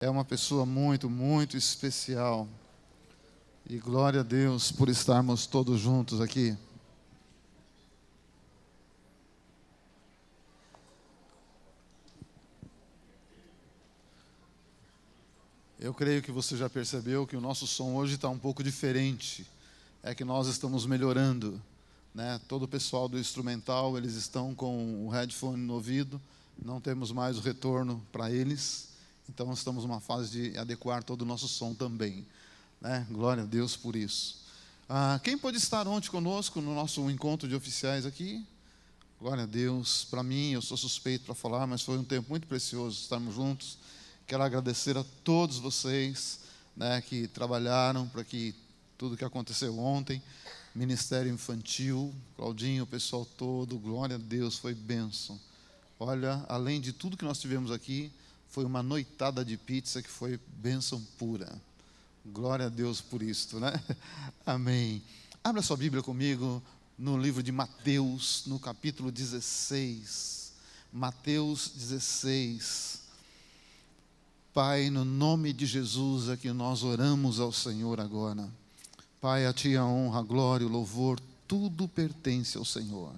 É uma pessoa muito, muito especial. E glória a Deus por estarmos todos juntos aqui. Eu creio que você já percebeu que o nosso som hoje está um pouco diferente. É que nós estamos melhorando, né? Todo o pessoal do instrumental, eles estão com o headphone no ouvido. Não temos mais o retorno para eles. Então, estamos numa fase de adequar todo o nosso som também, né? Glória a Deus por isso. Quem pôde estar ontem conosco no nosso encontro de oficiais aqui? Glória a Deus. Para mim, eu sou suspeito para falar, mas foi um tempo muito precioso estarmos juntos. Quero agradecer a todos vocês, né, que trabalharam para que tudo que aconteceu ontem, Ministério Infantil, Claudinho, o pessoal todo, glória a Deus, foi bênção. Olha, além de tudo que nós tivemos aqui, foi uma noitada de pizza que foi bênção pura. Glória a Deus por isto, né? Amém. Abra sua Bíblia comigo no livro de Mateus, no capítulo 16. Mateus 16. Pai, no nome de Jesus é que nós oramos ao Senhor agora. Pai, a Ti a honra, a glória, o louvor, tudo pertence ao Senhor.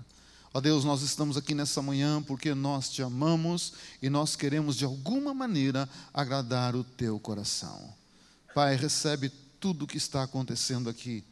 Ó Deus, nós estamos aqui nessa manhã porque nós Te amamos e nós queremos de alguma maneira agradar o Teu coração. Pai, recebe tudo o que está acontecendo aqui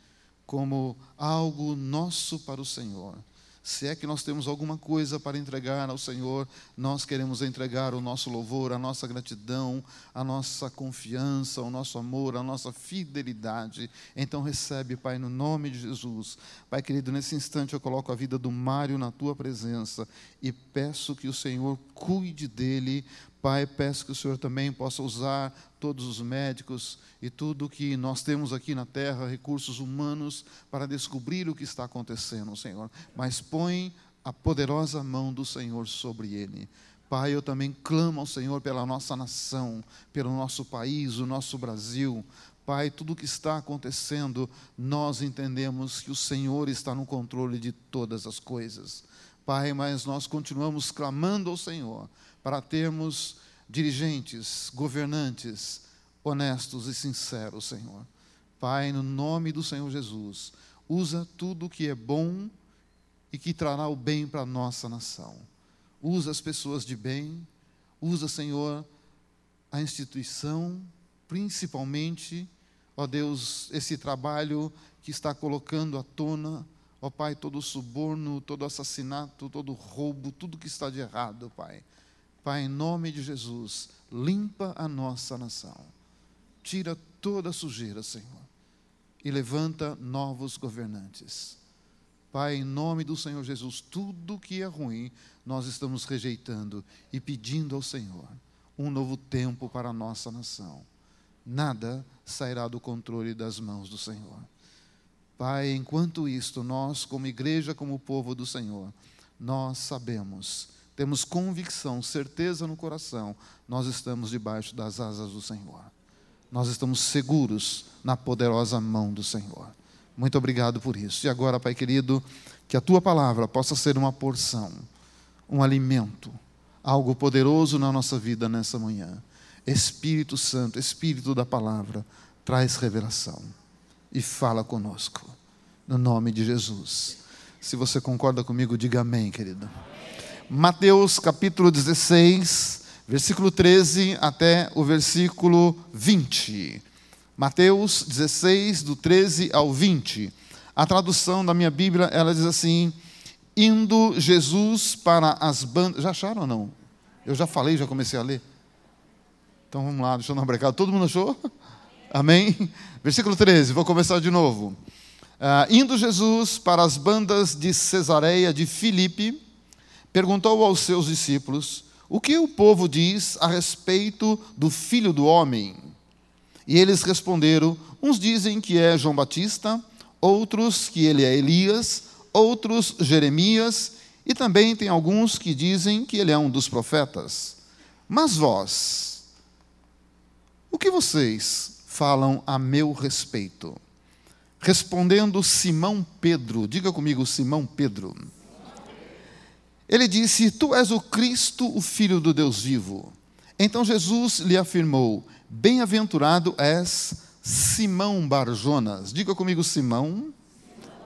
como algo nosso para o Senhor. Se é que nós temos alguma coisa para entregar ao Senhor, nós queremos entregar o nosso louvor, a nossa gratidão, a nossa confiança, o nosso amor, a nossa fidelidade. Então recebe, Pai, no nome de Jesus. Pai querido, nesse instante eu coloco a vida do Mário na Tua presença e peço que o Senhor cuide dele. Pai, peço que o Senhor também possa usar todos os médicos e tudo que nós temos aqui na terra, recursos humanos, para descobrir o que está acontecendo, Senhor. Mas põe a poderosa mão do Senhor sobre ele. Pai, eu também clamo ao Senhor pela nossa nação, pelo nosso país, o nosso Brasil. Pai, tudo o que está acontecendo, nós entendemos que o Senhor está no controle de todas as coisas. Pai, mas nós continuamos clamando ao Senhor para termos dirigentes, governantes honestos e sinceros, Senhor. Pai, no nome do Senhor Jesus, usa tudo que é bom e que trará o bem para a nossa nação. Usa as pessoas de bem, usa, Senhor, a instituição, principalmente, ó Deus, esse trabalho que está colocando à tona, ó Pai, todo o suborno, todo o assassinato, todo o roubo, tudo que está de errado, Pai. Pai, em nome de Jesus, limpa a nossa nação. Tira toda a sujeira, Senhor, e levanta novos governantes. Pai, em nome do Senhor Jesus, tudo que é ruim, nós estamos rejeitando e pedindo ao Senhor um novo tempo para a nossa nação. Nada sairá do controle das mãos do Senhor. Pai, enquanto isto, nós, como igreja, como povo do Senhor, nós sabemos, temos convicção, certeza no coração, nós estamos debaixo das asas do Senhor. Nós estamos seguros na poderosa mão do Senhor. Muito obrigado por isso. E agora, Pai querido, que a Tua palavra possa ser uma porção, um alimento, algo poderoso na nossa vida nessa manhã. Espírito Santo, Espírito da palavra, traz revelação e fala conosco, no nome de Jesus. Se você concorda comigo, diga amém, querido. Mateus capítulo 16, versículo 13 até o versículo 20. Mateus 16, do 13 ao 20. A tradução da minha Bíblia, ela diz assim: indo Jesus para as bandas... Já acharam ou não? Eu já falei, já comecei a ler. Então vamos lá, deixa eu não brincar. Todo mundo achou? Amém? Versículo 13, vou começar de novo. Indo Jesus para as bandas de Cesareia de Filipe, perguntou aos seus discípulos: o que o povo diz a respeito do Filho do Homem? E eles responderam: uns dizem que é João Batista, outros que ele é Elias, outros Jeremias, e também tem alguns que dizem que ele é um dos profetas. Mas vós, o que vocês falam a meu respeito? Respondendo Simão Pedro, diga comigo, Simão Pedro. Ele disse: tu és o Cristo, o Filho do Deus vivo. Então Jesus lhe afirmou: bem-aventurado és Simão Barjonas. Diga comigo, Simão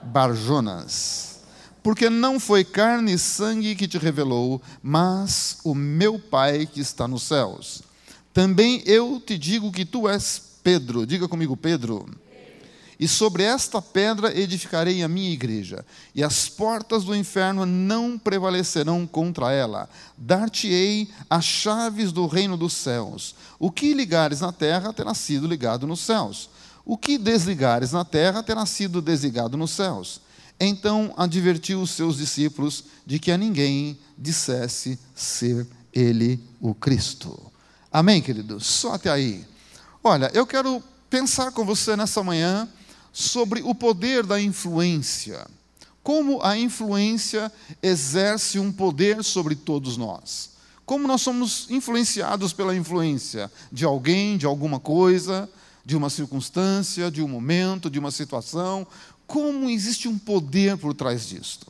Barjonas. Porque não foi carne e sangue que te revelou, mas o meu Pai que está nos céus. Também eu te digo que tu és Pedro. Diga comigo, Pedro. E sobre esta pedra edificarei a minha igreja, e as portas do inferno não prevalecerão contra ela. Dar-te-ei as chaves do reino dos céus. O que ligares na terra terá sido ligado nos céus. O que desligares na terra terá sido desligado nos céus. Então advertiu os seus discípulos de que a ninguém dissesse ser ele o Cristo. Amém, queridos? Só até aí. Olha, eu quero pensar com você nessa manhã sobre o poder da influência. Como a influência exerce um poder sobre todos nós. Como nós somos influenciados pela influência de alguém, de alguma coisa, de uma circunstância, de um momento, de uma situação. Como existe um poder por trás disto.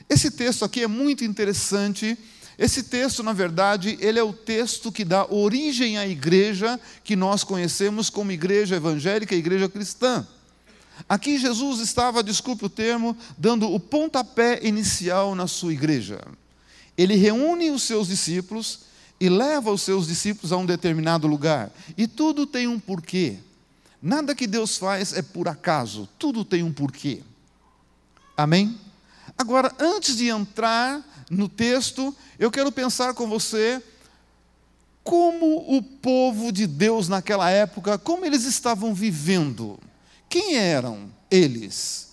Esse texto aqui é muito interessante. Esse texto, na verdade, ele é o texto que dá origem à igreja que nós conhecemos como igreja evangélica, igreja cristã. Aqui Jesus estava, desculpe o termo, dando o pontapé inicial na sua igreja. Ele reúne os seus discípulos e leva os seus discípulos a um determinado lugar. E tudo tem um porquê. Nada que Deus faz é por acaso, tudo tem um porquê. Amém? Agora, antes de entrar no texto, eu quero pensar com você como o povo de Deus naquela época, como eles estavam vivendo. Quem eram eles?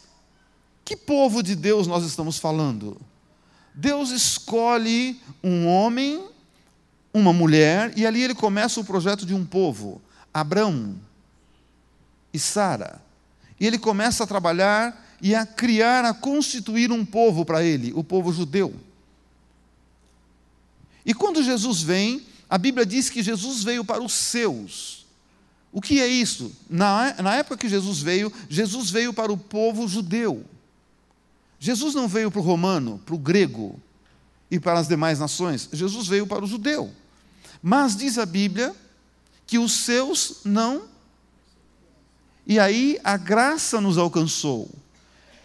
Que povo de Deus nós estamos falando? Deus escolhe um homem, uma mulher, e ali ele começa o projeto de um povo. Abrão e Sara. E ele começa a trabalhar e a criar, a constituir um povo para ele, o povo judeu. E quando Jesus vem, a Bíblia diz que Jesus veio para os seus. O que é isso? Na época que Jesus veio para o povo judeu. Jesus não veio para o romano, para o grego e para as demais nações. Jesus veio para o judeu. Mas diz a Bíblia que os seus não. E aí a graça nos alcançou.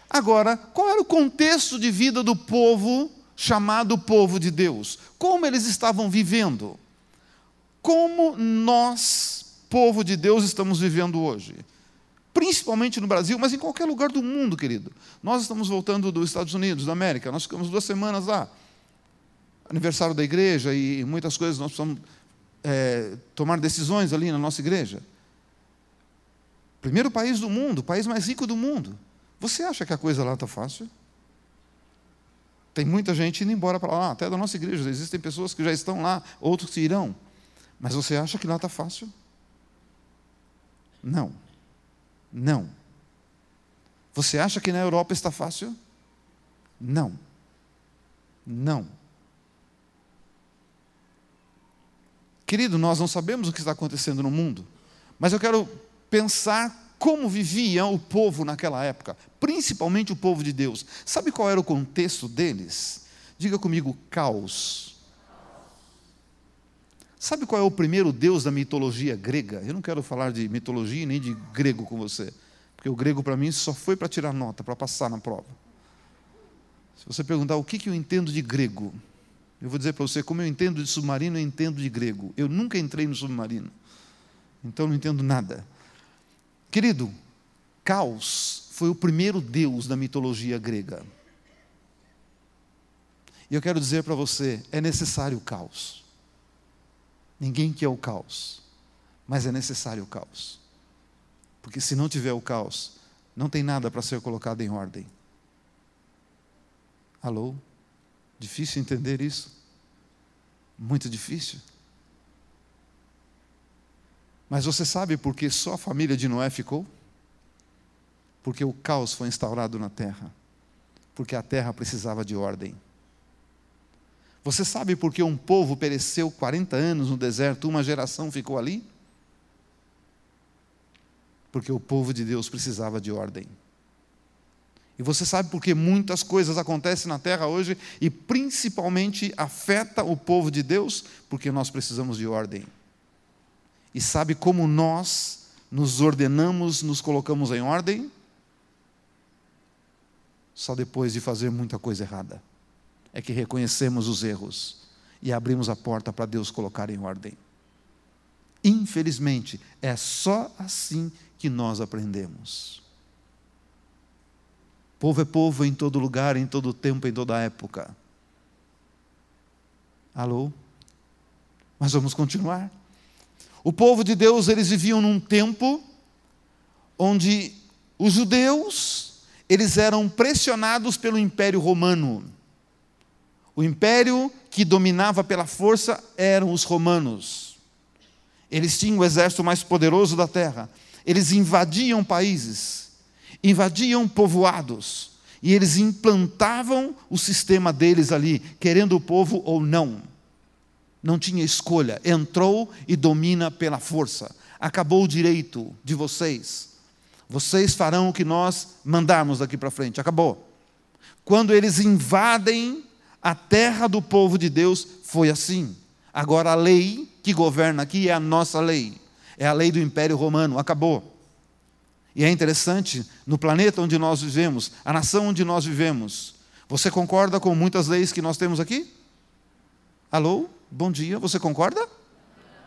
Agora, qual era o contexto de vida do povo chamado povo de Deus? Como eles estavam vivendo? Como nós, povo de Deus, estamos vivendo hoje? Principalmente no Brasil, mas em qualquer lugar do mundo, querido. Nós estamos voltando dos Estados Unidos, da América, nós ficamos 2 semanas lá. Aniversário da igreja e muitas coisas, nós precisamos tomar decisões ali na nossa igreja. Primeiro país do mundo, o país mais rico do mundo. Você acha que a coisa lá está fácil? Tem muita gente indo embora para lá, até da nossa igreja. Existem pessoas que já estão lá, outros que irão. Mas você acha que lá está fácil? Não. Não. Você acha que na Europa está fácil? Não. Não. Querido, nós não sabemos o que está acontecendo no mundo, mas eu quero pensar como vivia o povo naquela época, principalmente o povo de Deus. Sabe qual era o contexto deles? Diga comigo, caos. Sabe qual é o primeiro deus da mitologia grega? Eu não quero falar de mitologia nem de grego com você, porque o grego para mim só foi para tirar nota, para passar na prova. Se você perguntar o que eu entendo de grego, eu vou dizer para você, como eu entendo de submarino, eu entendo de grego. Eu nunca entrei no submarino, então não entendo nada. Querido, Caos foi o primeiro deus da mitologia grega. E eu quero dizer para você, é necessário o caos. Ninguém quer o caos, mas é necessário o caos. Porque se não tiver o caos, não tem nada para ser colocado em ordem. Alô? Difícil entender isso? Muito difícil. Mas você sabe por que só a família de Noé ficou? Porque o caos foi instaurado na terra. Porque a terra precisava de ordem. Você sabe por que um povo pereceu 40 anos no deserto, uma geração ficou ali? Porque o povo de Deus precisava de ordem. E você sabe por que muitas coisas acontecem na terra hoje e principalmente afeta o povo de Deus? Porque nós precisamos de ordem. E sabe como nós nos ordenamos, nos colocamos em ordem? Só depois de fazer muita coisa errada. É que reconhecemos os erros e abrimos a porta para Deus colocar em ordem. Infelizmente, é só assim que nós aprendemos. Povo é povo em todo lugar, em todo tempo, em toda época. Alô? Mas vamos continuar. O povo de Deus, eles viviam num tempo onde os judeus, eles eram pressionados pelo Império Romano. O império que dominava pela força eram os romanos. Eles tinham o exército mais poderoso da terra. Eles invadiam países, invadiam povoados, e eles implantavam o sistema deles ali, querendo o povo ou não. Não tinha escolha, entrou e domina pela força. Acabou o direito de vocês. Vocês farão o que nós mandarmos daqui para frente. Acabou. Quando eles invadem a terra do povo de Deus, foi assim. Agora a lei que governa aqui é a nossa lei. É a lei do Império Romano. Acabou. E é interessante, no planeta onde nós vivemos, a nação onde nós vivemos, você concorda com muitas leis que nós temos aqui? Alô? Bom dia, você concorda?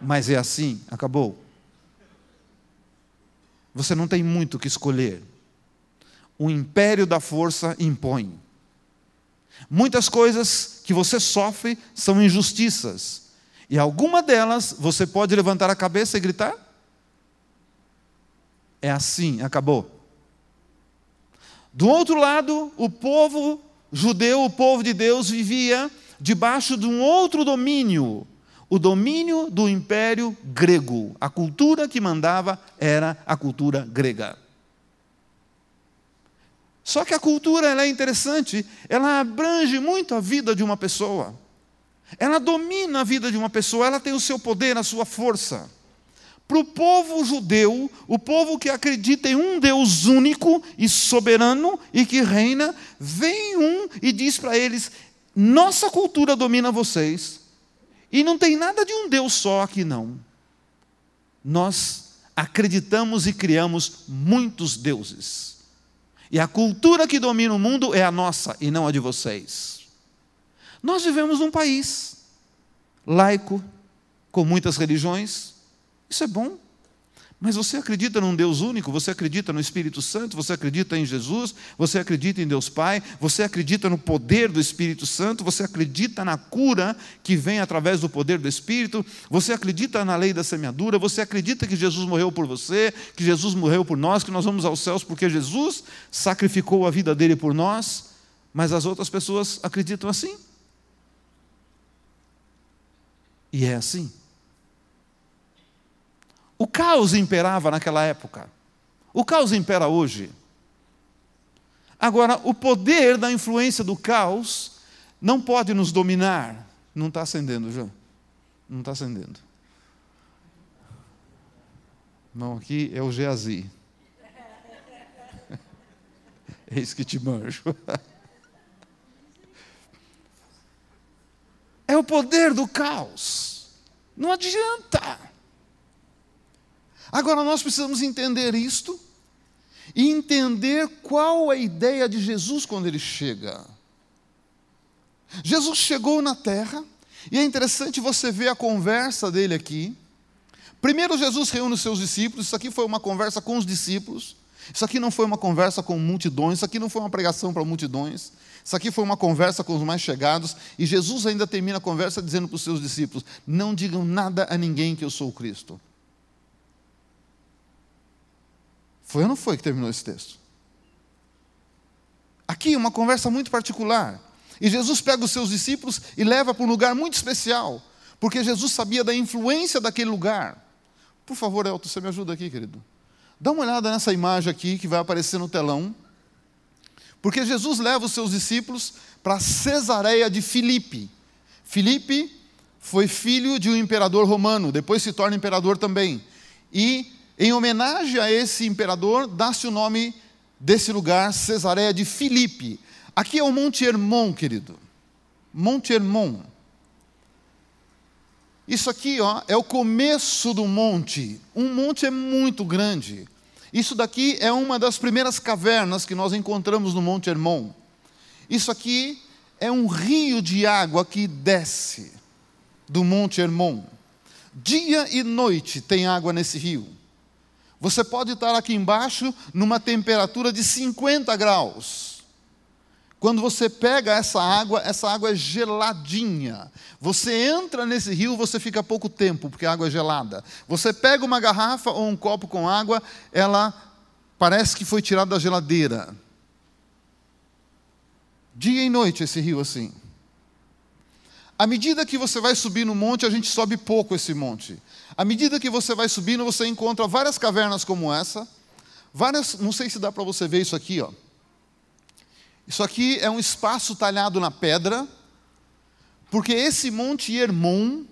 Mas é assim, acabou. Você não tem muito o que escolher. O império da força impõe. Muitas coisas que você sofre são injustiças. E alguma delas você pode levantar a cabeça e gritar? É assim, acabou. Do outro lado, o povo judeu, o povo de Deus, vivia debaixo de um outro domínio, o domínio do Império Grego. A cultura que mandava era a cultura grega. Só que a cultura, ela é interessante, ela abrange muito a vida de uma pessoa. Ela domina a vida de uma pessoa, ela tem o seu poder, a sua força. Para o povo judeu, o povo que acredita em um Deus único e soberano e que reina, vem um e diz para eles: nossa cultura domina vocês, e não tem nada de um Deus só aqui não. Nós acreditamos e criamos muitos deuses. E a cultura que domina o mundo é a nossa e não a de vocês. Nós vivemos num país laico, com muitas religiões. Isso é bom. Mas você acredita num Deus único? Você acredita no Espírito Santo? Você acredita em Jesus? Você acredita em Deus Pai? Você acredita no poder do Espírito Santo? Você acredita na cura que vem através do poder do Espírito? Você acredita na lei da semeadura? Você acredita que Jesus morreu por você? Que Jesus morreu por nós? Que nós vamos aos céus porque Jesus sacrificou a vida dele por nós? Mas as outras pessoas acreditam assim? E é assim. O caos imperava naquela época. O caos impera hoje. Agora, o poder da influência do caos não pode nos dominar. Não está acendendo, João? Não está acendendo. Não, aqui é o Geazi. Eis que te manjo. É o poder do caos. Não adianta. Agora nós precisamos entender isto e entender qual a ideia de Jesus quando ele chega. Jesus chegou na terra e é interessante você ver a conversa dele aqui. Primeiro Jesus reúne os seus discípulos, isso aqui foi uma conversa com os discípulos, isso aqui não foi uma conversa com multidões, isso aqui não foi uma pregação para multidões, isso aqui foi uma conversa com os mais chegados, e Jesus ainda termina a conversa dizendo para os seus discípulos: não digam nada a ninguém que eu sou o Cristo. Foi ou não foi que terminou esse texto? Aqui uma conversa muito particular. E Jesus pega os seus discípulos e leva para um lugar muito especial, porque Jesus sabia da influência daquele lugar. Por favor, Elton, você me ajuda aqui, querido? Dá uma olhada nessa imagem aqui que vai aparecer no telão. Porque Jesus leva os seus discípulos para Cesareia de Filipe. Filipe foi filho de um imperador romano, depois se torna imperador também. E em homenagem a esse imperador, dá-se o nome desse lugar, Cesareia de Filipe. Aqui é o Monte Hermon, querido. Monte Hermon. Isso aqui, ó, é o começo do monte. Um monte é muito grande. Isso daqui é uma das primeiras cavernas que nós encontramos no Monte Hermon. Isso aqui é um rio de água que desce do Monte Hermon. Dia e noite tem água nesse rio. Você pode estar aqui embaixo numa temperatura de 50 graus. Quando você pega essa água é geladinha. Você entra nesse rio, você fica pouco tempo, porque a água é gelada. Você pega uma garrafa ou um copo com água, ela parece que foi tirada da geladeira. Dia e noite esse rio assim. À medida que você vai subir no monte, a gente sobe pouco esse monte. À medida que você vai subindo, você encontra várias cavernas como essa. Não sei se dá para você ver isso aqui, ó. Isso aqui é um espaço talhado na pedra, porque esse Monte Hermon,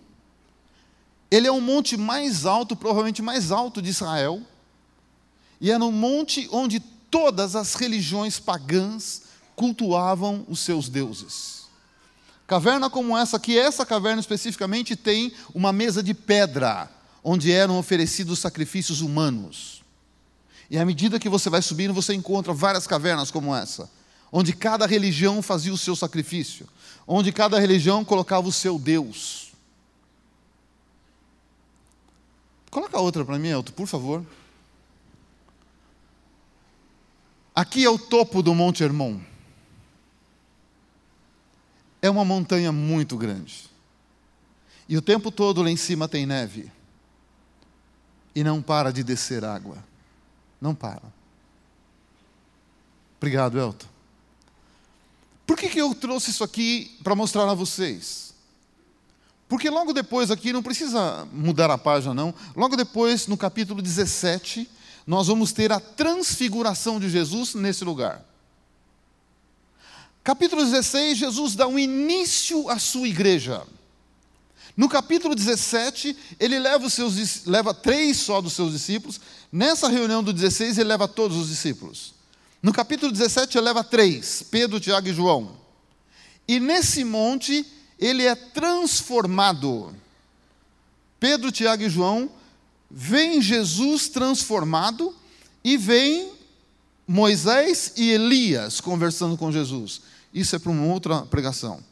ele é o monte mais alto, provavelmente mais alto de Israel, e era um monte onde todas as religiões pagãs cultuavam os seus deuses. Caverna como essa aqui, essa caverna especificamente tem uma mesa de pedra, onde eram oferecidos sacrifícios humanos. E à medida que você vai subindo, você encontra várias cavernas como essa, onde cada religião fazia o seu sacrifício, onde cada religião colocava o seu Deus. Coloca outra para mim, Elton, por favor. Aqui é o topo do Monte Hermon. É uma montanha muito grande. E o tempo todo lá em cima tem neve. E não para de descer água. Não para. Obrigado, Elton. Por que eu trouxe isso aqui para mostrar a vocês? Porque logo depois aqui, não precisa mudar a página não, logo depois no capítulo 17, nós vamos ter a transfiguração de Jesus nesse lugar. Capítulo 16, Jesus dá um início à sua igreja. No capítulo 17, ele leva 3 só dos seus discípulos. Nessa reunião do 16, ele leva todos os discípulos. No capítulo 17, ele leva 3, Pedro, Tiago e João. E nesse monte, ele é transformado. Pedro, Tiago e João, vem Jesus transformado e vem Moisés e Elias conversando com Jesus. Isso é para uma outra pregação.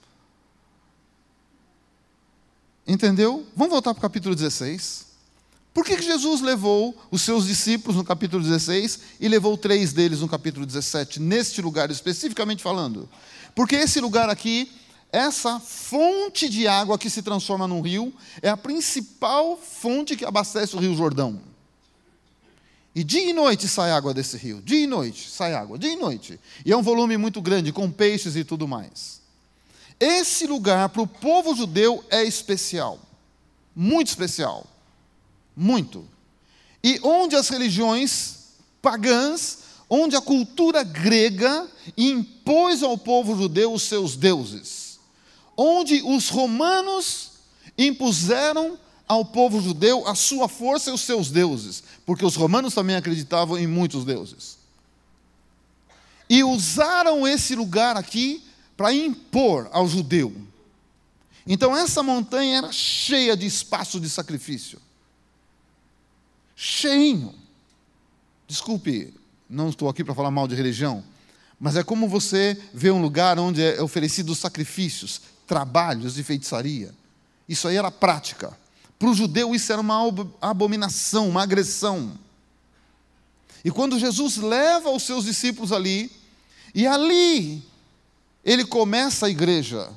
Entendeu? Vamos voltar para o capítulo 16. Por que Jesus levou os seus discípulos no capítulo 16 e levou 3 deles no capítulo 17, neste lugar especificamente falando? Porque esse lugar aqui, essa fonte de água que se transforma num rio, é a principal fonte que abastece o Rio Jordão. E dia e noite sai água desse rio, dia e noite sai água, dia e noite. E é um volume muito grande, com peixes e tudo mais. Esse lugar para o povo judeu é especial, muito especial. Muito. E onde as religiões pagãs, onde a cultura grega impôs ao povo judeu os seus deuses. Onde os romanos impuseram ao povo judeu a sua força e os seus deuses. Porque os romanos também acreditavam em muitos deuses. E usaram esse lugar aqui para impor ao judeu. Então essa montanha era cheia de espaço de sacrifício. Cheinho. Desculpe, não estou aqui para falar mal de religião, mas é como você vê um lugar onde é oferecido sacrifícios, trabalhos de feitiçaria. Isso aí era prática. Para o judeu isso era uma abominação, uma agressão. E quando Jesus leva os seus discípulos ali, e ali ele começa a igreja.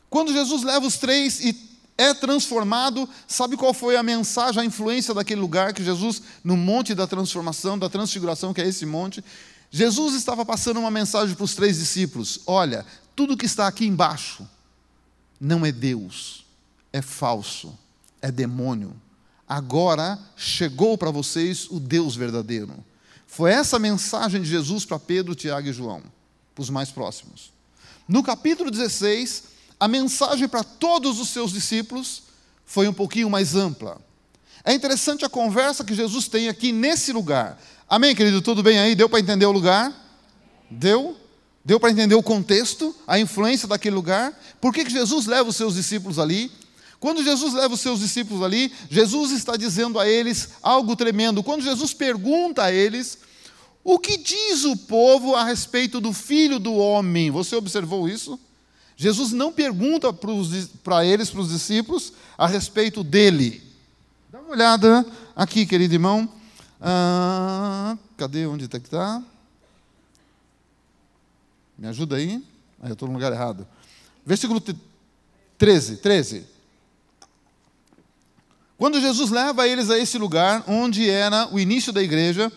Quando Jesus leva os 3 e é transformado, sabe qual foi a mensagem, a influência daquele lugar que Jesus, no monte da transformação, da transfiguração, que é esse monte, Jesus estava passando uma mensagem para os 3 discípulos: olha, tudo que está aqui embaixo não é Deus, é falso, é demônio. Agora chegou para vocês o Deus verdadeiro. Foi essa a mensagem de Jesus para Pedro, Tiago e João, para os mais próximos. No capítulo 16, a mensagem para todos os seus discípulos foi um pouquinho mais ampla. É interessante a conversa que Jesus tem aqui nesse lugar. Amém, querido? Tudo bem aí? Deu para entender o lugar? Deu? Deu para entender o contexto, a influência daquele lugar? Por que Jesus leva os seus discípulos ali? Quando Jesus leva os seus discípulos ali, Jesus está dizendo a eles algo tremendo. Quando Jesus pergunta a eles, o que diz o povo a respeito do Filho do Homem? Você observou isso? Jesus não pergunta para eles, para os discípulos, a respeito dele. Dá uma olhada aqui, querido irmão. Cadê? Onde está que está? Me ajuda aí. Eu estou no lugar errado. Versículo 13. Quando Jesus leva eles a esse lugar, onde era o início da igreja,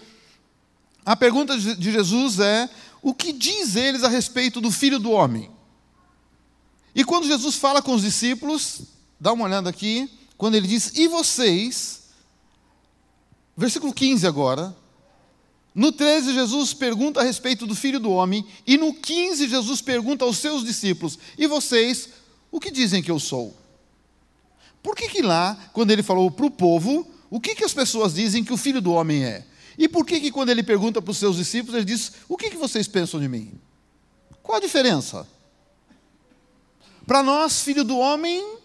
a pergunta de Jesus é, o que diz eles a respeito do Filho do Homem? E quando Jesus fala com os discípulos, dá uma olhada aqui, quando ele diz, e vocês, versículo 15 agora, no 13 Jesus pergunta a respeito do Filho do Homem, e no 15 Jesus pergunta aos seus discípulos, e vocês, o que dizem que eu sou? Por que lá, quando ele falou para o povo, o que as pessoas dizem que o Filho do Homem é? E por que quando ele pergunta para os seus discípulos, ele diz, o que vocês pensam de mim? Qual a diferença? Para nós, Filho do Homem,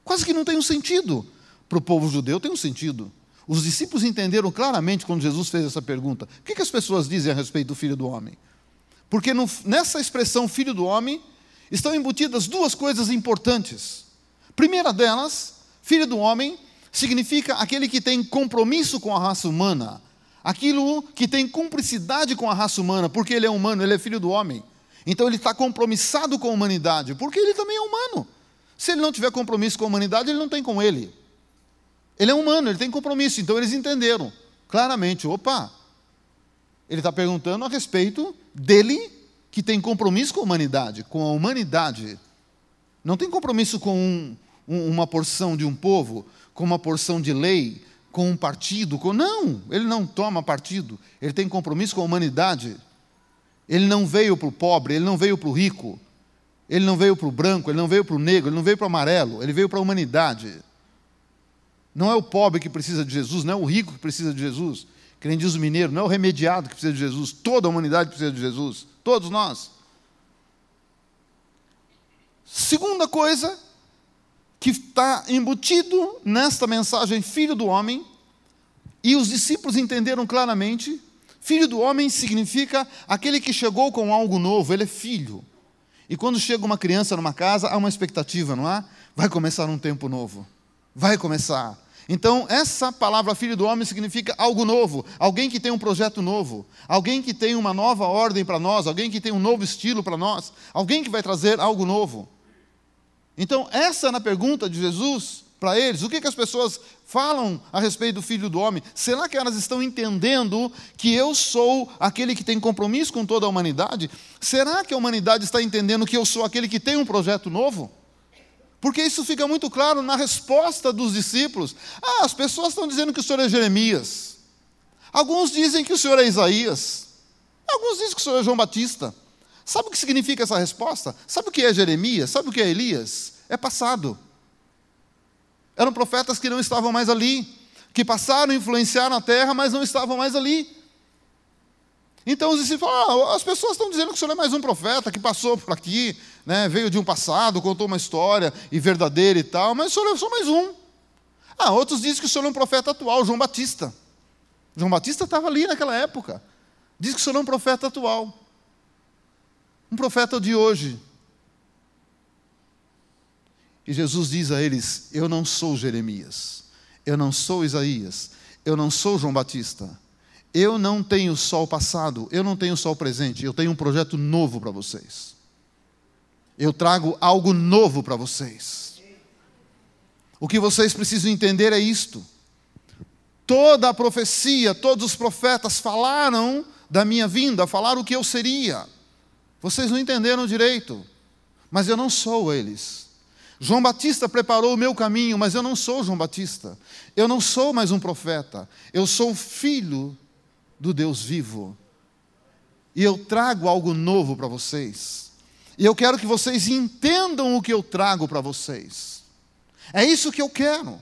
quase que não tem um sentido. Para o povo judeu tem um sentido. Os discípulos entenderam claramente quando Jesus fez essa pergunta. O que as pessoas dizem a respeito do Filho do Homem? Porque nessa expressão Filho do Homem, estão embutidas duas coisas importantes. Primeira delas, Filho do Homem, significa aquele que tem compromisso com a raça humana. Aquilo que tem cumplicidade com a raça humana, porque ele é humano, ele é Filho do Homem. Então ele está compromissado com a humanidade, porque ele também é humano. Se ele não tiver compromisso com a humanidade, ele não tem com ele. Ele é humano, ele tem compromisso. Então eles entenderam claramente, opa, ele está perguntando a respeito dele, que tem compromisso com a humanidade, Não tem compromisso com uma porção de um povo, com uma porção de lei, com um partido. Não, ele não toma partido, ele tem compromisso com a humanidade. Ele não veio para o pobre, ele não veio para o rico, ele não veio para o branco, ele não veio para o negro, ele não veio para o amarelo, ele veio para a humanidade. Não é o pobre que precisa de Jesus, não é o rico que precisa de Jesus, que nem diz o mineiro, não é o remediado que precisa de Jesus, toda a humanidade precisa de Jesus, todos nós. Segunda coisa que está embutido nesta mensagem, Filho do Homem, e os discípulos entenderam claramente, Filho do Homem significa aquele que chegou com algo novo, ele é filho. E quando chega uma criança numa casa, há uma expectativa, não há? Vai começar um tempo novo. Vai começar. Então, essa palavra Filho do Homem significa algo novo, alguém que tem um projeto novo, alguém que tem uma nova ordem para nós, alguém que tem um novo estilo para nós, alguém que vai trazer algo novo. Então, essa é na pergunta de Jesus para eles, o que as pessoas falam a respeito do Filho do Homem? Será que elas estão entendendo que eu sou aquele que tem compromisso com toda a humanidade? Será que a humanidade está entendendo que eu sou aquele que tem um projeto novo? Porque isso fica muito claro na resposta dos discípulos. As pessoas estão dizendo que o Senhor é Jeremias. Alguns dizem que o Senhor é Isaías. Alguns dizem que o Senhor é João Batista. Sabe o que significa essa resposta? Sabe o que é Jeremias? Sabe o que é Elias? É passado. Eram profetas que não estavam mais ali, que passaram, influenciaram a terra, mas não estavam mais ali. Então os discípulos falam, as pessoas estão dizendo que o Senhor é mais um profeta, que passou por aqui, né, veio de um passado, contou uma história e verdadeira e tal, mas o Senhor é só mais um. Outros dizem que o Senhor é um profeta atual, João Batista. João Batista estava ali naquela época. Diz que o Senhor é um profeta atual. Um profeta de hoje. E Jesus diz a eles, eu não sou Jeremias, eu não sou Isaías, eu não sou João Batista, eu não tenho só o passado, eu não tenho só o presente, eu tenho um projeto novo para vocês. Eu trago algo novo para vocês. O que vocês precisam entender é isto. Toda a profecia, todos os profetas falaram da minha vinda, falaram o que eu seria. Vocês não entenderam direito, mas eu não sou eles. João Batista preparou o meu caminho, mas eu não sou João Batista. Eu não sou mais um profeta. Eu sou filho do Deus vivo. E eu trago algo novo para vocês. E eu quero que vocês entendam o que eu trago para vocês. É isso que eu quero.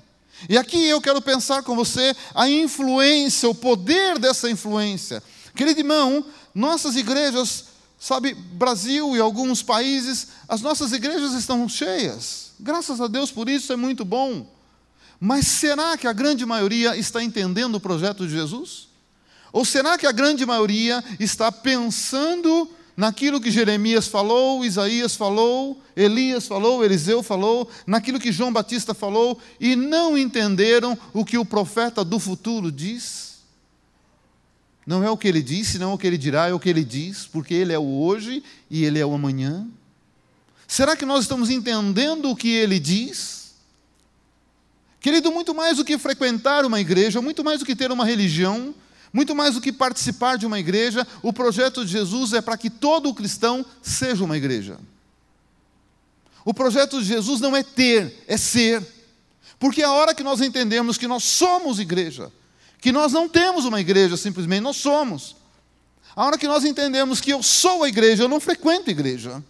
E aqui eu quero pensar com você a influência, o poder dessa influência. Querido irmão, nossas igrejas, sabe, Brasil e alguns países, as nossas igrejas estão cheias. Graças a Deus por isso, é muito bom. Mas será que a grande maioria está entendendo o projeto de Jesus? Ou será que a grande maioria está pensando naquilo que Jeremias falou, Isaías falou, Elias falou, Eliseu falou, naquilo que João Batista falou, e não entenderam o que o profeta do futuro diz? Não é o que ele disse, não é o que ele dirá, é o que ele diz, porque ele é o hoje e ele é o amanhã. Será que nós estamos entendendo o que ele diz? Querido, muito mais do que frequentar uma igreja, muito mais do que ter uma religião, muito mais do que participar de uma igreja, o projeto de Jesus é para que todo cristão seja uma igreja. O projeto de Jesus não é ter, é ser. Porque a hora que nós entendemos que nós somos igreja, que nós não temos uma igreja simplesmente, nós somos. A hora que nós entendemos que eu sou a igreja, eu não frequento a igreja,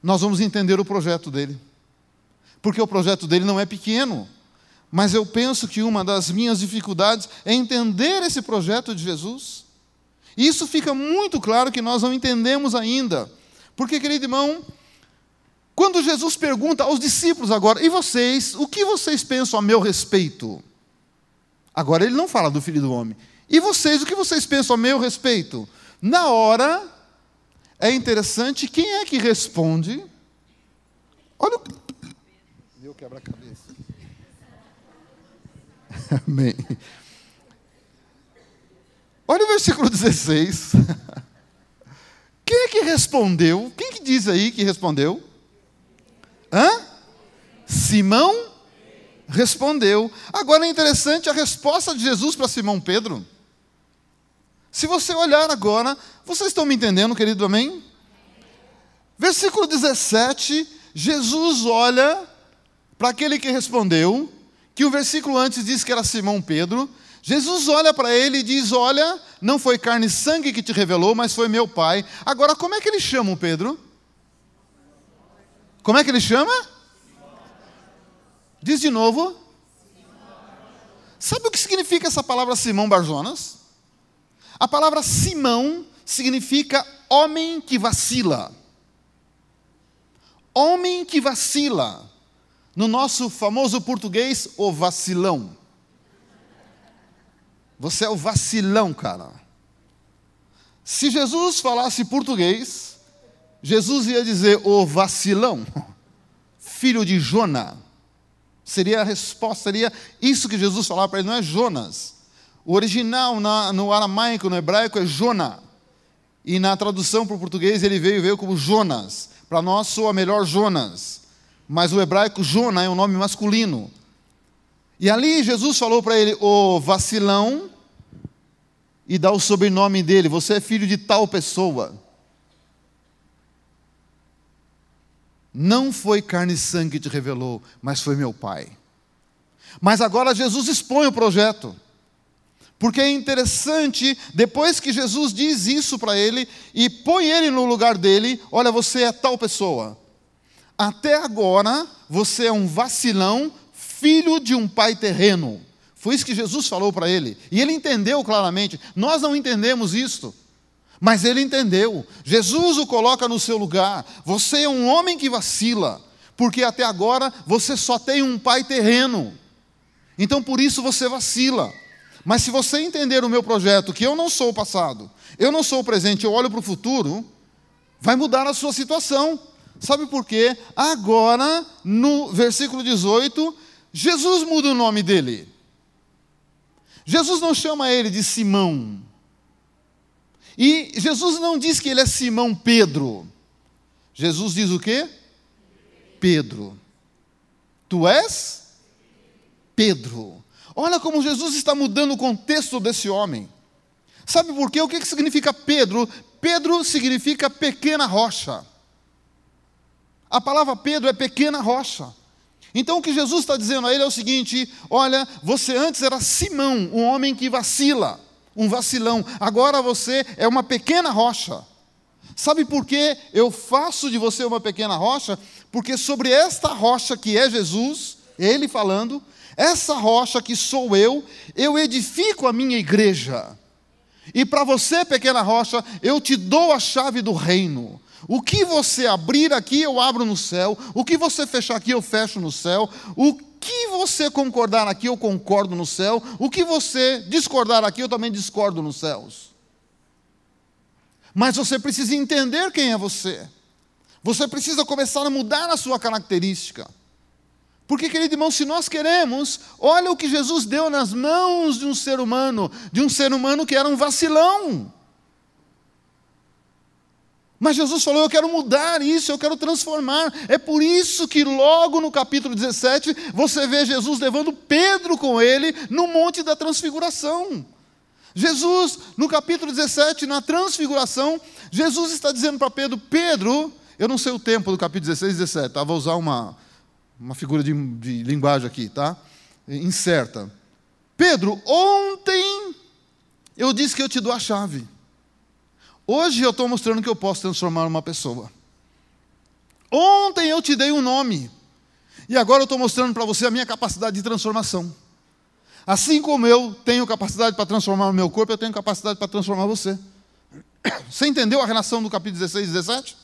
nós vamos entender o projeto dele. Porque o projeto dele não é pequeno. Mas eu penso que uma das minhas dificuldades é entender esse projeto de Jesus. E isso fica muito claro que nós não entendemos ainda. Porque, querido irmão, quando Jesus pergunta aos discípulos agora, e vocês, o que vocês pensam a meu respeito? Agora ele não fala do Filho do Homem. E vocês, o que vocês pensam a meu respeito? Na hora, é interessante, quem é que responde? Olha o... Deu quebra-cabeça. Amém. Olha o versículo 16. Quem é que respondeu? Quem que diz aí que respondeu? Simão respondeu. Agora é interessante a resposta de Jesus para Simão Pedro. Se você olhar agora, vocês estão me entendendo, querido, amém? Versículo 17, Jesus olha para aquele que respondeu, que o versículo antes diz que era Simão Pedro. Jesus olha para ele e diz, olha, não foi carne e sangue que te revelou, mas foi meu Pai. Agora, como é que ele chama o Pedro? Como é que ele chama? Diz de novo. Sabe o que significa essa palavra Simão Barjonas? A palavra Simão significa homem que vacila. Homem que vacila. No nosso famoso português, o vacilão. Você é o vacilão, cara. Se Jesus falasse português, Jesus ia dizer o vacilão, filho de Jona. Seria a resposta, seria isso que Jesus falava para ele, não é Jonas. O original no aramaico, no hebraico, é Jona. E na tradução para o português ele veio como Jonas. Para nós soa melhor Jonas. Mas o hebraico Jona é um nome masculino. E ali Jesus falou para ele, o vacilão, e dá o sobrenome dele, você é filho de tal pessoa. Não foi carne e sangue que te revelou, mas foi meu Pai. Mas agora Jesus expõe o projeto. Porque é interessante, depois que Jesus diz isso para ele, e põe ele no lugar dele, olha, você é tal pessoa. Até agora, você é um vacilão, filho de um pai terreno. Foi isso que Jesus falou para ele. E ele entendeu claramente. Nós não entendemos isto. Mas ele entendeu. Jesus o coloca no seu lugar. Você é um homem que vacila. Porque até agora, você só tem um pai terreno. Então, por isso, você vacila. Mas se você entender o meu projeto, que eu não sou o passado, eu não sou o presente, eu olho para o futuro, vai mudar a sua situação. Sabe por quê? Agora, no versículo 18, Jesus muda o nome dele. Jesus não chama ele de Simão. E Jesus não diz que ele é Simão Pedro. Jesus diz o quê? Pedro. Tu és Pedro. Olha como Jesus está mudando o contexto desse homem. Sabe por quê? O que significa Pedro? Pedro significa pequena rocha. A palavra Pedro é pequena rocha. Então o que Jesus está dizendo a ele é o seguinte: olha, você antes era Simão, um homem que vacila, um vacilão. Agora você é uma pequena rocha. Sabe por que eu faço de você uma pequena rocha? Porque sobre esta rocha que é Jesus, Ele falando, essa rocha que sou eu edifico a minha igreja. E para você, pequena rocha, eu te dou a chave do reino. O que você abrir aqui, eu abro no céu. O que você fechar aqui, eu fecho no céu. O que você concordar aqui, eu concordo no céu. O que você discordar aqui, eu também discordo nos céus. Mas você precisa entender quem é você. Você precisa começar a mudar a sua característica. Porque, querido irmão, se nós queremos, olha o que Jesus deu nas mãos de um ser humano que era um vacilão. Mas Jesus falou, eu quero mudar isso, eu quero transformar. É por isso que logo no capítulo 17, você vê Jesus levando Pedro com ele no Monte da Transfiguração. Jesus, no capítulo 17, na Transfiguração, Jesus está dizendo para Pedro, Pedro, eu não sei o tempo do capítulo 16 e 17, tá? Vou usar uma figura de linguagem aqui, tá? Incerta. Pedro, ontem eu disse que eu te dou a chave. Hoje eu estou mostrando que eu posso transformar uma pessoa. Ontem eu te dei um nome. E agora eu estou mostrando para você a minha capacidade de transformação. Assim como eu tenho capacidade para transformar o meu corpo, eu tenho capacidade para transformar você. Você entendeu a relação do capítulo 16 e 17?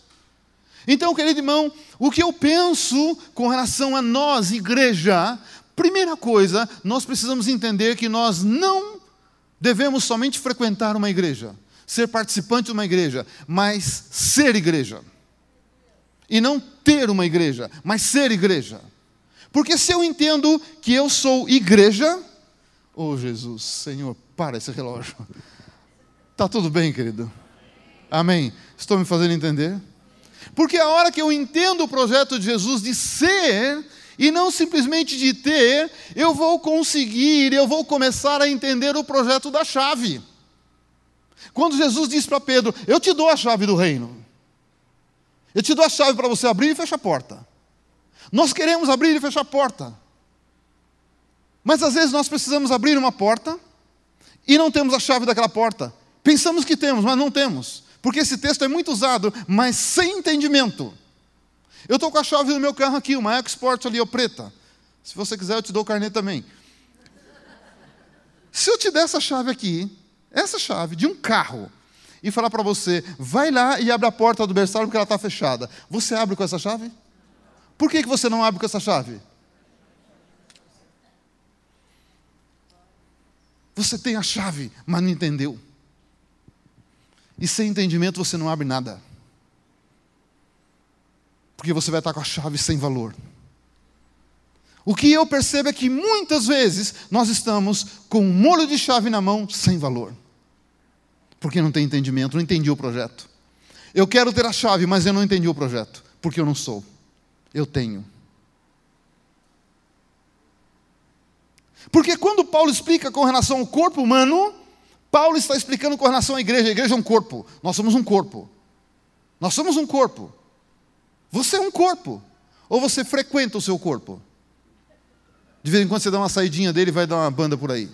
Então, querido irmão, o que eu penso com relação a nós, igreja, primeira coisa, nós precisamos entender que nós não devemos somente frequentar uma igreja, ser participante de uma igreja, mas ser igreja. E não ter uma igreja, mas ser igreja. Porque se eu entendo que eu sou igreja, oh Jesus, Senhor, para esse relógio. Está tudo bem, querido? Amém? Estou me fazendo entender? Porque a hora que eu entendo o projeto de Jesus de ser, e não simplesmente de ter, eu vou começar a entender o projeto da chave. Quando Jesus disse para Pedro, eu te dou a chave do reino. Eu te dou a chave para você abrir e fechar a porta. Nós queremos abrir e fechar a porta. Mas às vezes nós precisamos abrir uma porta e não temos a chave daquela porta. Pensamos que temos, mas não temos. Porque esse texto é muito usado, mas sem entendimento. Eu estou com a chave do meu carro aqui, uma EcoSport ali, preta. Se você quiser, eu te dou o carnê também. Se eu te der essa chave aqui, essa chave de um carro, e falar para você, vai lá e abre a porta do berçário porque ela está fechada. Você abre com essa chave? Por que você não abre com essa chave? Você tem a chave, mas não entendeu. E sem entendimento você não abre nada. Porque você vai estar com a chave sem valor. O que eu percebo é que muitas vezes nós estamos com um molho de chave na mão sem valor. Porque não tem entendimento, não entendi o projeto. Eu quero ter a chave, mas eu não entendi o projeto. Porque eu não sou. Eu tenho. Porque quando Paulo explica com relação ao corpo humano, Paulo está explicando com relação à igreja. A igreja é um corpo. Nós somos um corpo. Nós somos um corpo. Você é um corpo. Ou você frequenta o seu corpo? De vez em quando você dá uma saidinha dele e vai dar uma banda por aí.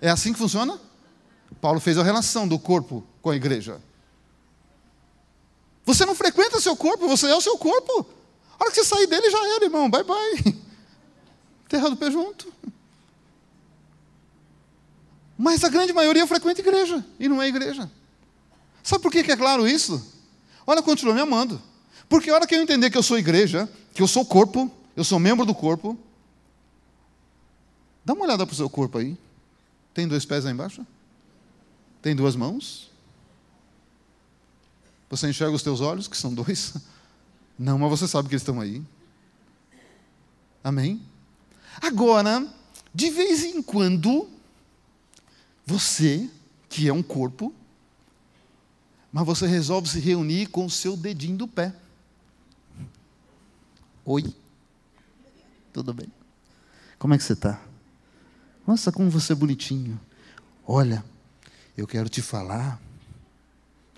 É assim que funciona? Paulo fez a relação do corpo com a igreja. Você não frequenta o seu corpo, você é o seu corpo. A hora que você sair dele já era, irmão. Bye, bye. Terra do pé junto. Mas a grande maioria frequenta igreja, e não é igreja. Sabe por que é claro isso? Olha, continua me amando. Porque a hora que eu entender que eu sou igreja, que eu sou corpo, eu sou membro do corpo, dá uma olhada para o seu corpo aí. Tem 2 pés aí embaixo? Tem 2 mãos? Você enxerga os teus olhos, que são 2? Não, mas você sabe que eles estão aí. Amém? Agora, de vez em quando, você, que é um corpo, mas você resolve se reunir com o seu dedinho do pé. Oi, tudo bem? Como é que você está? Nossa, como você é bonitinho. Olha, eu quero te falar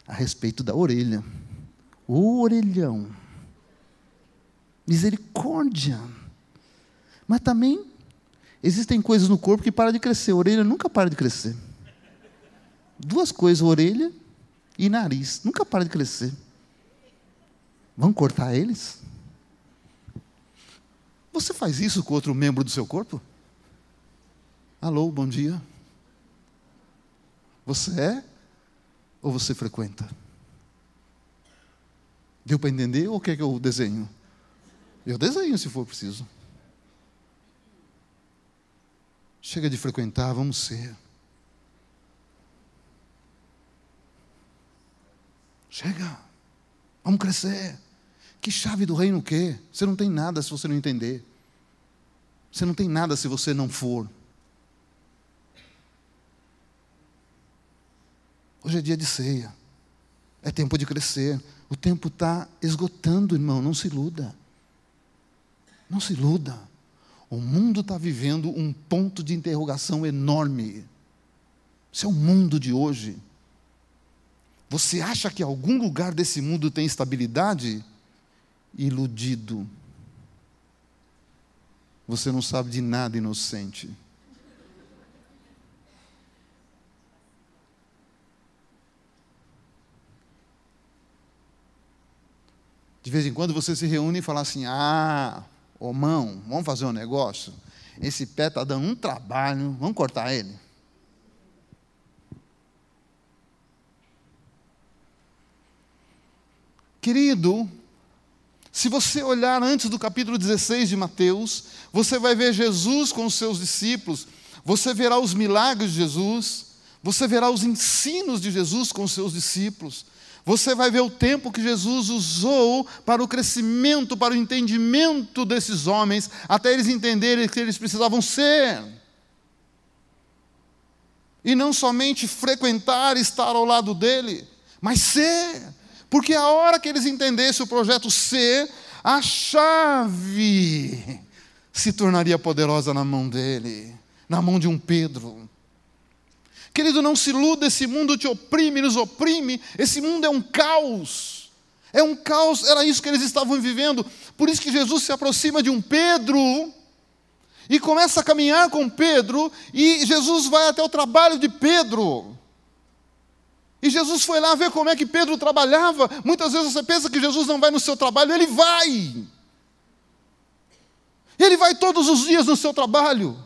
a respeito da orelha. Ô orelhão, misericórdia. Mas também existem coisas no corpo que param de crescer. A orelha nunca para de crescer. 2 coisas, orelha e nariz. Nunca para de crescer. Vamos cortar eles? Você faz isso com outro membro do seu corpo? Alô, bom dia. Você é ou você frequenta? Deu para entender ou quer que eu desenho? Eu desenho se for preciso. Chega de frequentar, vamos ser. Chega, vamos crescer. Que chave do reino o quê? Você não tem nada se você não entender. Você não tem nada se você não for. Hoje é dia de ceia. É tempo de crescer. O tempo está esgotando, irmão. Não se iluda. Não se iluda. O mundo está vivendo um ponto de interrogação enorme. Esse é o mundo de hoje. Você acha que algum lugar desse mundo tem estabilidade? Iludido. Você não sabe de nada, inocente. De vez em quando você se reúne e fala assim: ô mão, vamos fazer um negócio? Esse pé está dando um trabalho, vamos cortar ele? Querido, se você olhar antes do capítulo 16 de Mateus, você vai ver Jesus com os seus discípulos, você verá os milagres de Jesus, você verá os ensinos de Jesus com os seus discípulos, você vai ver o tempo que Jesus usou para o crescimento, para o entendimento desses homens, até eles entenderem que eles precisavam ser. E não somente frequentar, estar ao lado dele, mas ser. Porque a hora que eles entendessem o projeto ser, a chave se tornaria poderosa na mão dele, na mão de um Pedro. Querido, não se iluda, esse mundo te oprime, nos oprime, esse mundo é um caos. É um caos, era isso que eles estavam vivendo. Por isso que Jesus se aproxima de um Pedro e começa a caminhar com Pedro, e Jesus vai até o trabalho de Pedro. E Jesus foi lá ver como é que Pedro trabalhava. Muitas vezes você pensa que Jesus não vai no seu trabalho, ele vai. Ele vai todos os dias no seu trabalho.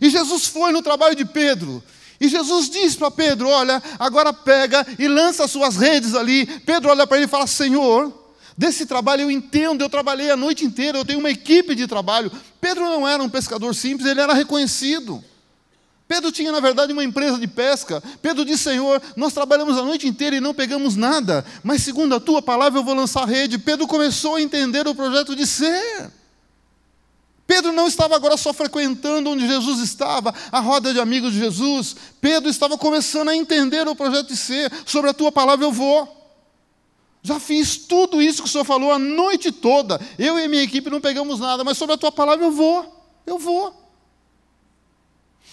E Jesus foi no trabalho de Pedro. E Jesus diz para Pedro: olha, agora pega e lança as suas redes ali. Pedro olha para ele e fala: Senhor, desse trabalho eu entendo, eu trabalhei a noite inteira, eu tenho uma equipe de trabalho. Pedro não era um pescador simples, ele era reconhecido. Pedro tinha, na verdade, uma empresa de pesca. Pedro disse: Senhor, nós trabalhamos a noite inteira e não pegamos nada, mas segundo a tua palavra eu vou lançar a rede. Pedro começou a entender o projeto de ser. Pedro não estava agora só frequentando onde Jesus estava, a roda de amigos de Jesus. Pedro estava começando a entender o projeto de ser. Sobre a tua palavra eu vou. Já fiz tudo isso que o Senhor falou a noite toda. Eu e a minha equipe não pegamos nada, mas sobre a tua palavra eu vou. Eu vou.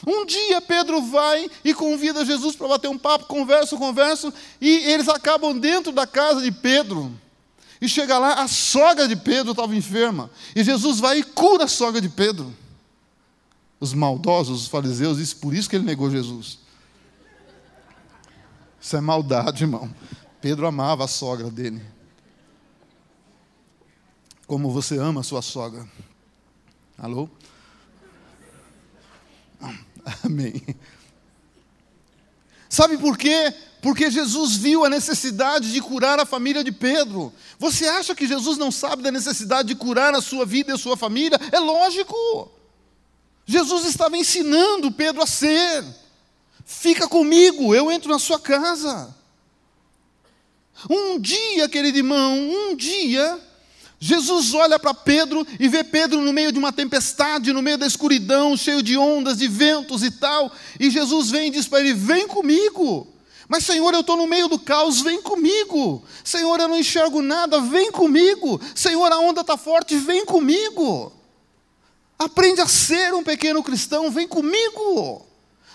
Um dia Pedro vai e convida Jesus para bater um papo, conversa, e eles acabam dentro da casa de Pedro. E chega lá, a sogra de Pedro estava enferma. E Jesus vai e cura a sogra de Pedro. Os maldosos, os fariseus, dizem: por isso que ele negou Jesus. Isso é maldade, irmão. Pedro amava a sogra dele. Como você ama a sua sogra. Alô? Amém. Sabe por quê? Porque Jesus viu a necessidade de curar a família de Pedro. Você acha que Jesus não sabe da necessidade de curar a sua vida e a sua família? É lógico. Jesus estava ensinando Pedro a ser. Fica comigo, eu entro na sua casa. Um dia, querido irmão, Jesus olha para Pedro e vê Pedro no meio de uma tempestade, no meio da escuridão, cheio de ondas, de ventos e tal. E Jesus vem e diz para ele: vem comigo. Mas Senhor, eu estou no meio do caos, vem comigo. Senhor, eu não enxergo nada, vem comigo. Senhor, a onda está forte, vem comigo. Aprende a ser um pequeno cristão, vem comigo.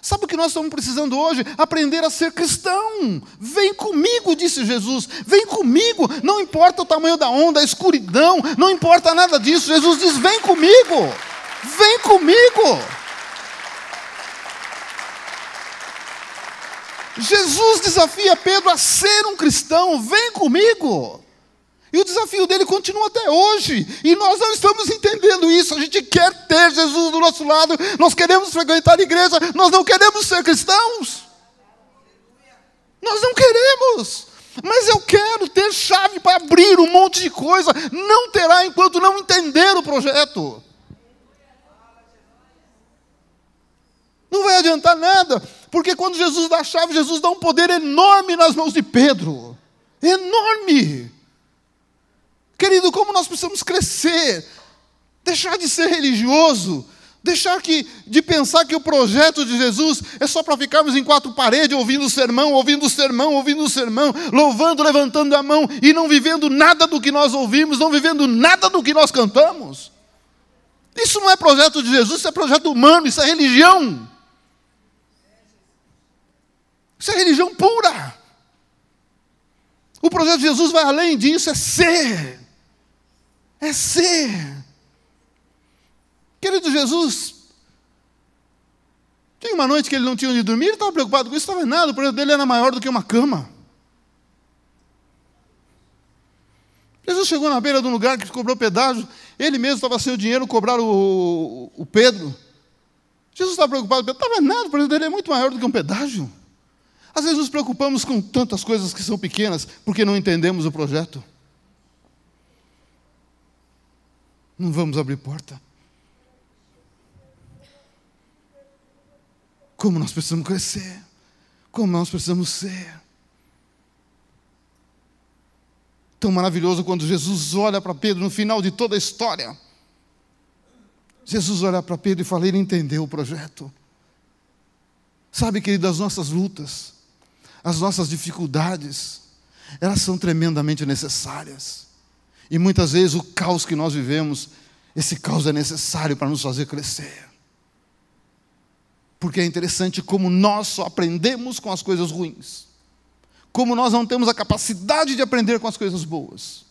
Sabe o que nós estamos precisando hoje? Aprender a ser cristão. Vem comigo, disse Jesus. Vem comigo. Não importa o tamanho da onda, a escuridão, não importa nada disso. Jesus diz: vem comigo. Vem comigo. Jesus desafia Pedro a ser um cristão. Vem comigo. E o desafio dele continua até hoje. E nós não estamos entendendo isso. A gente quer ter Jesus do nosso lado. Nós queremos frequentar a igreja. Nós não queremos ser cristãos. Nós não queremos. Mas eu quero ter chave para abrir um monte de coisa. Não terá enquanto não entender o projeto. Não vai adiantar nada. Porque quando Jesus dá a chave, Jesus dá um poder enorme nas mãos de Pedro. Enorme. Querido, como nós precisamos crescer, deixar de ser religioso, deixar de pensar que o projeto de Jesus é só para ficarmos em quatro paredes, ouvindo o sermão, louvando, levantando a mão, e não vivendo nada do que nós ouvimos, não vivendo nada do que nós cantamos. Isso não é projeto de Jesus, isso é projeto humano, isso é religião. Isso é religião pura. O projeto de Jesus vai além disso, é ser. É ser. Querido Jesus, tinha uma noite que ele não tinha onde dormir, ele estava preocupado com isso, estava nada, o projeto dele era maior do que uma cama. Jesus chegou na beira de um lugar que cobrou pedágio, ele mesmo estava sem o dinheiro, cobraram o Pedro. Jesus estava preocupado, não estava nada, o projeto dele é muito maior do que um pedágio. Às vezes nos preocupamos com tantas coisas que são pequenas, porque não entendemos o projeto. Não vamos abrir porta. Como nós precisamos crescer. Como nós precisamos ser. Tão maravilhoso quando Jesus olha para Pedro no final de toda a história. Jesus olha para Pedro e fala, ele entendeu o projeto. Sabe, querido, as nossas lutas, as nossas dificuldades, elas são tremendamente necessárias. E muitas vezes o caos que nós vivemos, esse caos é necessário para nos fazer crescer. Porque é interessante como nós só aprendemos com as coisas ruins. Como nós não temos a capacidade de aprender com as coisas boas.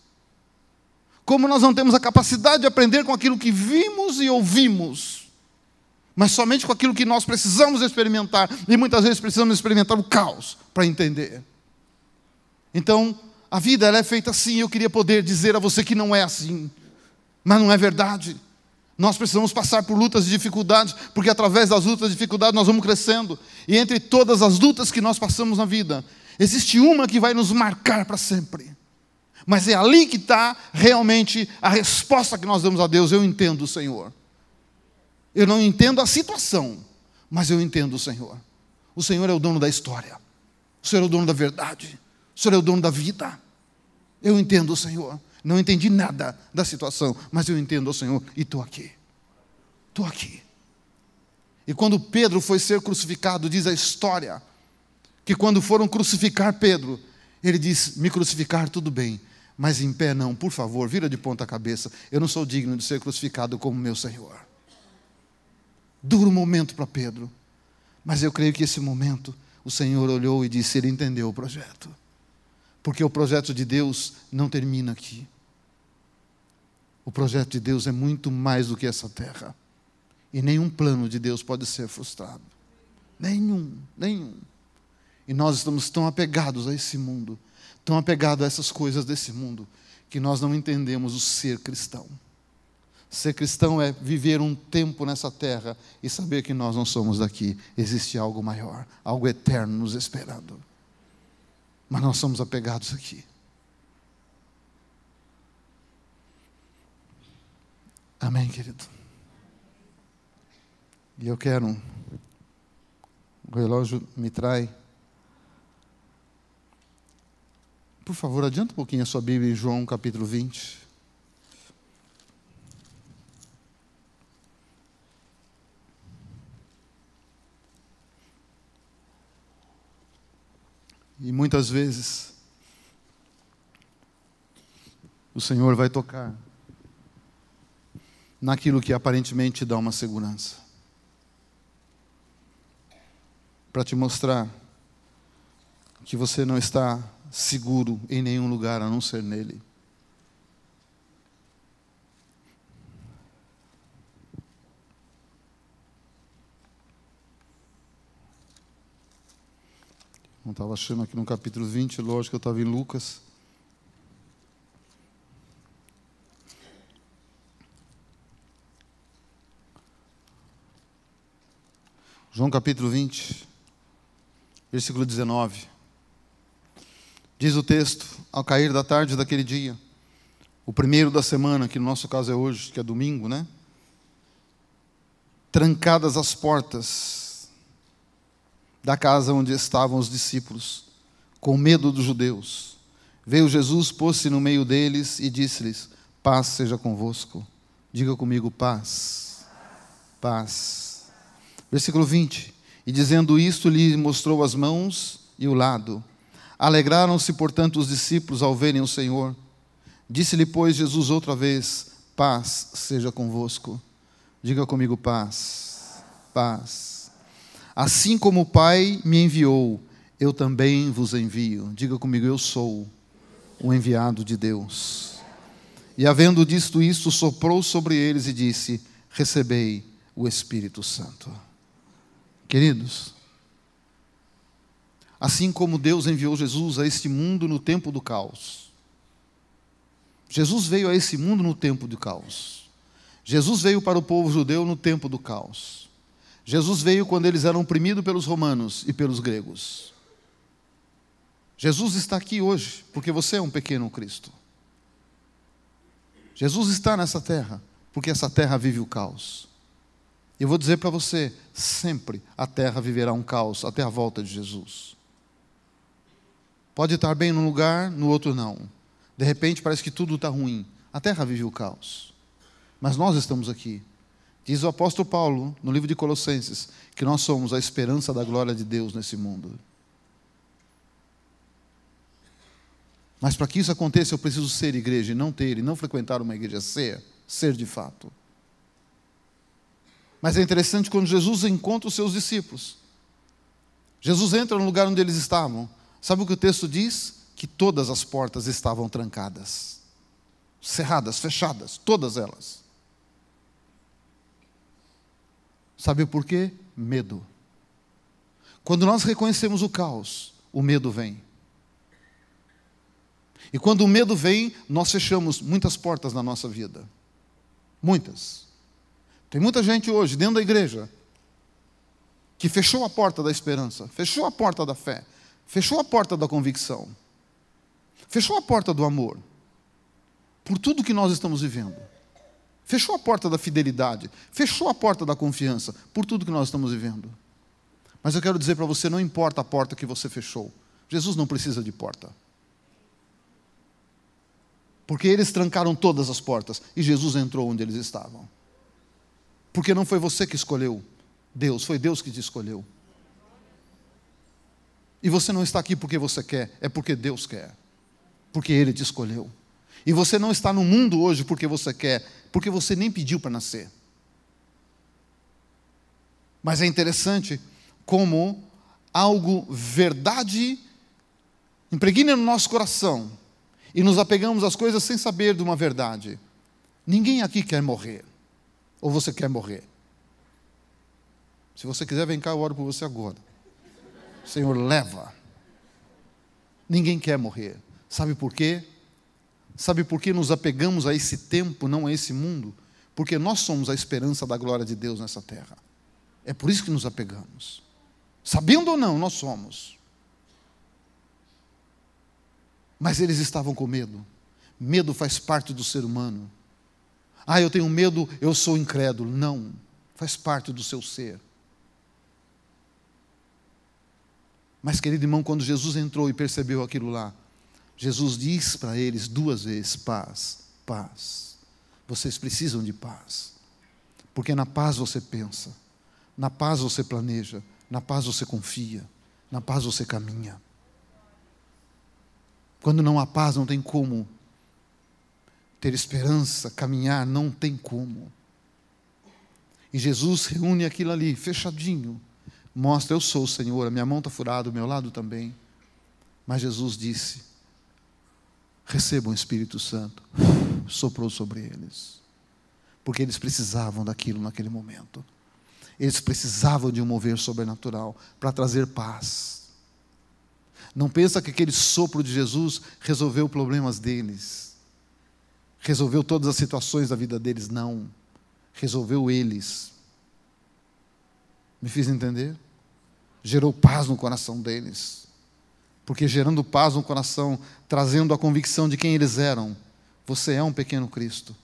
Como nós não temos a capacidade de aprender com aquilo que vimos e ouvimos. Mas somente com aquilo que nós precisamos experimentar. E muitas vezes precisamos experimentar o caos para entender. Então, a vida ela é feita assim. Eu queria poder dizer a você que não é assim. Mas não é verdade. Nós precisamos passar por lutas e dificuldades, porque através das lutas e dificuldades nós vamos crescendo. E entre todas as lutas que nós passamos na vida, existe uma que vai nos marcar para sempre. Mas é ali que está realmente a resposta que nós damos a Deus. Eu entendo o Senhor. Eu não entendo a situação, mas eu entendo o Senhor. O Senhor é o dono da história. O Senhor é o dono da verdade. O Senhor é o dono da vida. Eu entendo o Senhor. Não entendi nada da situação, mas eu entendo o Senhor e estou aqui. Estou aqui. E quando Pedro foi ser crucificado, diz a história, que quando foram crucificar Pedro, ele disse, me crucificar tudo bem, mas em pé não, por favor, vira de ponta cabeça, eu não sou digno de ser crucificado como meu Senhor. Duro momento para Pedro, mas eu creio que esse momento, o Senhor olhou e disse, ele entendeu o projeto. Porque o projeto de Deus não termina aqui. O projeto de Deus é muito mais do que essa terra. E nenhum plano de Deus pode ser frustrado. Nenhum. E nós estamos tão apegados a esse mundo, tão apegados a essas coisas desse mundo, que nós não entendemos o ser cristão. Ser cristão é viver um tempo nessa terra e saber que nós não somos daqui. Existe algo maior, algo eterno nos esperando. Mas nós somos apegados aqui. Amém, querido? E eu quero... O relógio me trai. Por favor, adianta um pouquinho a sua Bíblia em João capítulo 20. E muitas vezes o Senhor vai tocar naquilo que aparentemente dá uma segurança, para te mostrar que você não está seguro em nenhum lugar a não ser nele. Não estava achando aqui no capítulo 20, lógico que eu estava em Lucas. João capítulo 20, versículo 19. Diz o texto: ao cair da tarde daquele dia, o primeiro da semana, que no nosso caso é hoje, que é domingo, né? Trancadas as portas da casa onde estavam os discípulos, com medo dos judeus, veio Jesus, pôs-se no meio deles e disse-lhes: paz seja convosco. Diga comigo: paz. Paz. Versículo 20. E dizendo isto, lhe mostrou as mãos e o lado. Alegraram-se, portanto, os discípulos ao verem o Senhor. Disse-lhe, pois, Jesus outra vez: paz seja convosco. Diga comigo: paz. Paz. Assim como o Pai me enviou, eu também vos envio. Diga comigo: eu sou o enviado de Deus. E havendo dito isto, soprou sobre eles e disse: recebei o Espírito Santo. Queridos, assim como Deus enviou Jesus a este mundo no tempo do caos, Jesus veio a esse mundo no tempo do caos. Jesus veio para o povo judeu no tempo do caos. Jesus veio quando eles eram oprimidos pelos romanos e pelos gregos. Jesus está aqui hoje porque você é um pequeno Cristo. Jesus está nessa terra porque essa terra vive o caos. Eu vou dizer para você, sempre a terra viverá um caos até a volta de Jesus. Pode estar bem num lugar, no outro não. De repente parece que tudo está ruim. A terra vive o caos. Mas nós estamos aqui. Diz o apóstolo Paulo, no livro de Colossenses, que nós somos a esperança da glória de Deus nesse mundo. Mas para que isso aconteça, eu preciso ser igreja e não ter, e não frequentar uma igreja, ser de fato. Mas é interessante quando Jesus encontra os seus discípulos. Jesus entra no lugar onde eles estavam. Sabe o que o texto diz? Que todas as portas estavam trancadas, cerradas, fechadas, todas elas. Sabe por quê? Medo. Quando nós reconhecemos o caos, o medo vem. E quando o medo vem, nós fechamos muitas portas na nossa vida. Muitas. Tem muita gente hoje, dentro da igreja, que fechou a porta da esperança, fechou a porta da fé, fechou a porta da convicção, fechou a porta do amor, por tudo que nós estamos vivendo. Fechou a porta da fidelidade, fechou a porta da confiança, por tudo que nós estamos vivendo. Mas eu quero dizer para você, não importa a porta que você fechou, Jesus não precisa de porta. Porque eles trancaram todas as portas e Jesus entrou onde eles estavam. Porque não foi você que escolheu Deus, foi Deus que te escolheu. E você não está aqui porque você quer, é porque Deus quer. Porque Ele te escolheu. E você não está no mundo hoje porque você quer, porque você nem pediu para nascer. Mas é interessante como algo verdade impregna no nosso coração e nos apegamos às coisas sem saber de uma verdade. Ninguém aqui quer morrer. Ou você quer morrer? Se você quiser, vem cá, eu oro por você agora. Senhor, leva. Ninguém quer morrer. Sabe por quê? Sabe por que nos apegamos a esse tempo, não a esse mundo? Porque nós somos a esperança da glória de Deus nessa terra. É por isso que nos apegamos. Sabendo ou não, nós somos. Mas eles estavam com medo. Medo faz parte do ser humano. Ah, eu tenho medo, eu sou incrédulo. Não, faz parte do seu ser. Mas, querido irmão, quando Jesus entrou e percebeu aquilo lá, Jesus diz para eles 2 vezes: paz, paz. Vocês precisam de paz. Porque na paz você pensa, na paz você planeja, na paz você confia, na paz você caminha. Quando não há paz, não tem como ter esperança, caminhar, não tem como. E Jesus reúne aquilo ali, fechadinho. Mostra: eu sou o Senhor, a minha mão está furada, o meu lado também. Mas Jesus disse: recebam o Espírito Santo. Soprou sobre eles. Porque eles precisavam daquilo naquele momento. Eles precisavam de um mover sobrenatural para trazer paz. Não pensa que aquele sopro de Jesus resolveu problemas deles. Resolveu todas as situações da vida deles, não. Resolveu eles. Me fiz entender? Gerou paz no coração deles. Porque gerando paz no coração, trazendo a convicção de quem eles eram, você é um pequeno Cristo.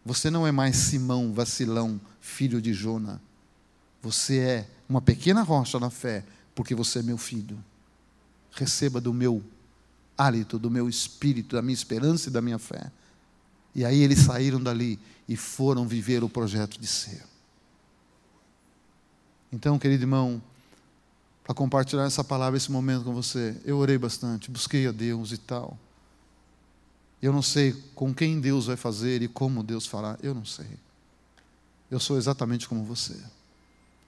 Você não é mais Simão, vacilão, filho de Jona. Você é uma pequena rocha na fé, porque você é meu filho. Receba do meu hálito, do meu espírito, da minha esperança e da minha fé. E aí eles saíram dali e foram viver o projeto de ser. Então, querido irmão, para compartilhar essa palavra, esse momento com você, eu orei bastante, busquei a Deus e tal. Eu não sei com quem Deus vai fazer e como Deus fará, eu não sei. Eu sou exatamente como você.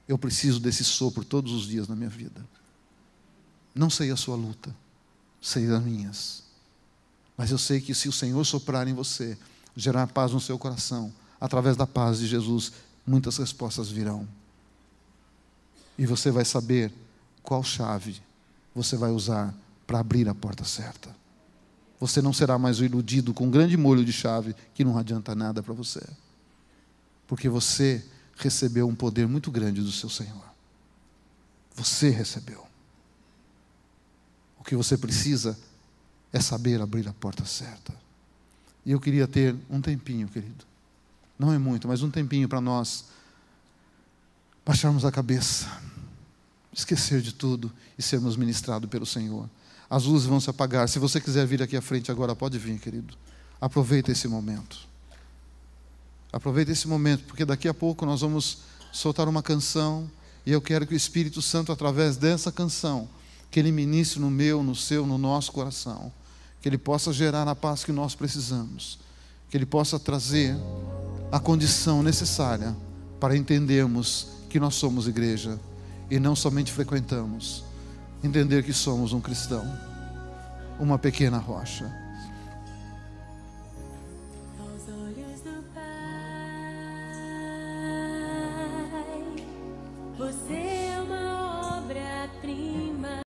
Eu preciso desse sopro todos os dias na minha vida. Não sei a sua luta, sei as minhas. Mas eu sei que se o Senhor soprar em você, gerar paz no seu coração, através da paz de Jesus, muitas respostas virão. E você vai saber qual chave você vai usar para abrir a porta certa. Você não será mais o iludido com um grande molho de chave que não adianta nada para você. Porque você recebeu um poder muito grande do seu Senhor. Você recebeu. O que você precisa é saber abrir a porta certa. E eu queria ter um tempinho, querido. Não é muito, mas um tempinho para nós baixarmos a cabeça, esquecer de tudo e sermos ministrados pelo Senhor. As luzes vão se apagar. Se você quiser vir aqui à frente agora, pode vir, querido. Aproveita esse momento. Aproveita esse momento, porque daqui a pouco nós vamos soltar uma canção e eu quero que o Espírito Santo, através dessa canção, que Ele ministre no meu, no seu, no nosso coração, que Ele possa gerar a paz que nós precisamos, que Ele possa trazer a condição necessária para entendermos que nós somos igreja e não somente frequentamos, entender que somos um cristão, uma pequena rocha.